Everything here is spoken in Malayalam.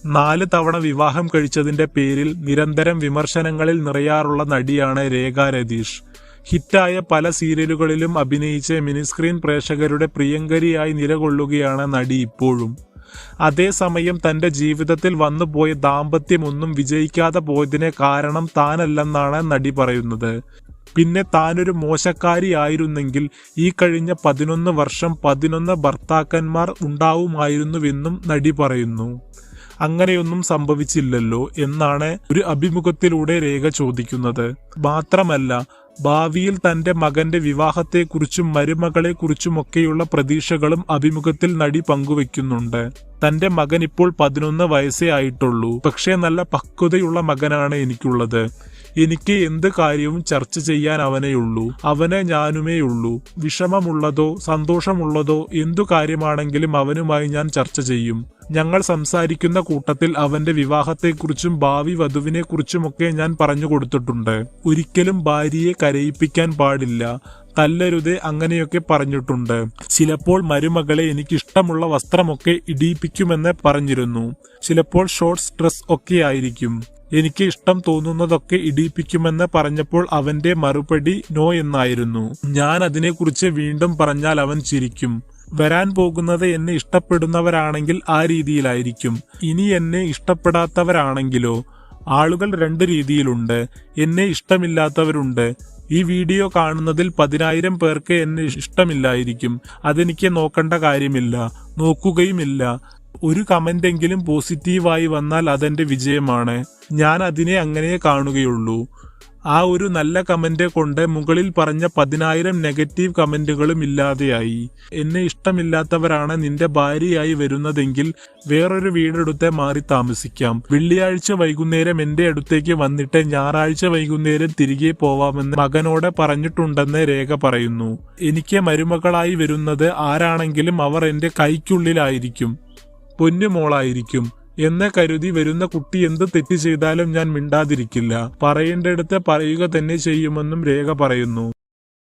4 തവണ വിവാഹം കഴിച്ചതിന്റെ പേരിൽ നിരന്തരം വിമർശനങ്ങളിൽ നിറയാറുള്ള നടിയാണ് രേഖ രതീഷ്. ഹിറ്റായ പല സീരിയലുകളിലും അഭിനയിച്ച് മിനിസ്ക്രീൻ പ്രേക്ഷകരുടെ പ്രിയങ്കരിയായി നിലകൊള്ളുകയാണ് നടി ഇപ്പോഴും. അതേസമയം തന്റെ ജീവിതത്തിൽ വന്നുപോയ ദാമ്പത്യമൊന്നും വിജയിക്കാതെ പോയതിന് കാരണം താനല്ലെന്നാണ് നടി പറയുന്നത്. പിന്നെ താനൊരു മോശക്കാരിയായിരുന്നെങ്കിൽ ഈ കഴിഞ്ഞ 11 വർഷം 11 ഭർത്താക്കന്മാർ ഉണ്ടാവുമായിരുന്നുവെന്നും നടി പറയുന്നു. അങ്ങനെയൊന്നും സംഭവിച്ചില്ലല്ലോ എന്നാണ് ഒരു അഭിമുഖത്തിലൂടെ രേഖ ചോദിക്കുന്നത്. മാത്രമല്ല, ഭാവിയിൽ തന്റെ മകന്റെ വിവാഹത്തെക്കുറിച്ചും മരുമകളെക്കുറിച്ചുമൊക്കെയുള്ള പ്രതീക്ഷകളും അഭിമുഖത്തിൽ നടി പങ്കുവെക്കുന്നുണ്ട്. തന്റെ മകൻ ഇപ്പോൾ 11 വയസ്സേ ആയിട്ടുള്ളൂ. പക്ഷേ നല്ല പക്വതയുള്ള മകനാണ് എനിക്കുള്ളത്. എനിക്ക് എന്ത് കാര്യവും ചർച്ച ചെയ്യാൻ അവനെയുള്ളൂ. അവനെ ഞാനുമേയുള്ളൂ. വിഷമമുള്ളതോ സന്തോഷമുള്ളതോ എന്തു കാര്യമാണെങ്കിലും അവനുമായി ഞാൻ ചർച്ച ചെയ്യും. ഞങ്ങൾ സംസാരിക്കുന്ന കൂട്ടത്തിൽ അവന്റെ വിവാഹത്തെക്കുറിച്ചും ഭാവി വധുവിനെക്കുറിച്ചുമൊക്കെ ഞാൻ പറഞ്ഞു കൊടുത്തിട്ടുണ്ട്. ഒരിക്കലും ഭാര്യയെ കരയിപ്പിക്കാൻ പാടില്ല, തല്ലരുത്, അങ്ങനെയൊക്കെ പറഞ്ഞിട്ടുണ്ട്. ചിലപ്പോൾ മരുമകളെ എനിക്കിഷ്ടമുള്ള വസ്ത്രമൊക്കെ ഇടിയിപ്പിക്കുമെന്ന് പറഞ്ഞിരുന്നു. ചിലപ്പോൾ ഷോർട്ട്സ് ഡ്രസ് ഒക്കെ ആയിരിക്കും. എനിക്ക് ഇഷ്ടം തോന്നുന്നതൊക്കെ ഇടിയിപ്പിക്കുമെന്ന് പറഞ്ഞപ്പോൾ അവന്റെ മറുപടി നോ എന്നായിരുന്നു. ഞാൻ അതിനെക്കുറിച്ച് വീണ്ടും പറഞ്ഞാൽ അവൻ ചിരിക്കും. വരാൻ പോകുന്നത് എന്നെ ഇഷ്ടപ്പെടുന്നവരാണെങ്കിൽ ആ രീതിയിലായിരിക്കും. ഇനി എന്നെ ഇഷ്ടപ്പെടാത്തവരാണെങ്കിലോ? ആളുകൾ 2 രീതിയിലുണ്ട്. എന്നെ ഇഷ്ടമില്ലാത്തവരുണ്ട്. ഈ വീഡിയോ കാണുന്നതിൽ 10,000 പേർക്ക് എന്നെ ഇഷ്ടമില്ലായിരിക്കും. അതെനിക്ക് നോക്കേണ്ട കാര്യമില്ല, നോക്കുകയുമില്ല. ഒരു കമന്റെങ്കിലും പോസിറ്റീവായി വന്നാൽ അതെന്റെ വിജയമാണ്. ഞാൻ അതിനെ അങ്ങനെ കാണുകയുള്ളൂ. ആ ഒരു നല്ല കമന്റ് കൊണ്ട് മുകളിൽ പറഞ്ഞ 10,000 നെഗറ്റീവ് കമന്റുകളും ഇല്ലാതെയായി. എന്നെ ഇഷ്ടമില്ലാത്തവരാണ് നിന്റെ ഭാര്യയായി വരുന്നതെങ്കിൽ വേറൊരു വീടെടുത്ത് മാറി താമസിക്കാം. വെള്ളിയാഴ്ച വൈകുന്നേരം എന്റെ അടുത്തേക്ക് വന്നിട്ട് ഞായറാഴ്ച വൈകുന്നേരം തിരികെ പോവാമെന്ന് മകനോട് പറഞ്ഞിട്ടുണ്ടെന്ന് രേഖ പറയുന്നു. എനിക്ക് മരുമകളായി വരുന്നത് ആരാണെങ്കിലും അവർ എന്റെ കൈക്കുള്ളിലായിരിക്കും, പൊന്നുമോളായിരിക്കും എന്ന് കരുതി വരുന്ന കുട്ടി എന്ത് തെറ്റ് ചെയ്താലും ഞാൻ മിണ്ടാതിരിക്കില്ല. പറയേണ്ടടുത്ത് പറയുക തന്നെ ചെയ്യുമെന്നും രേഖ പറയുന്നു.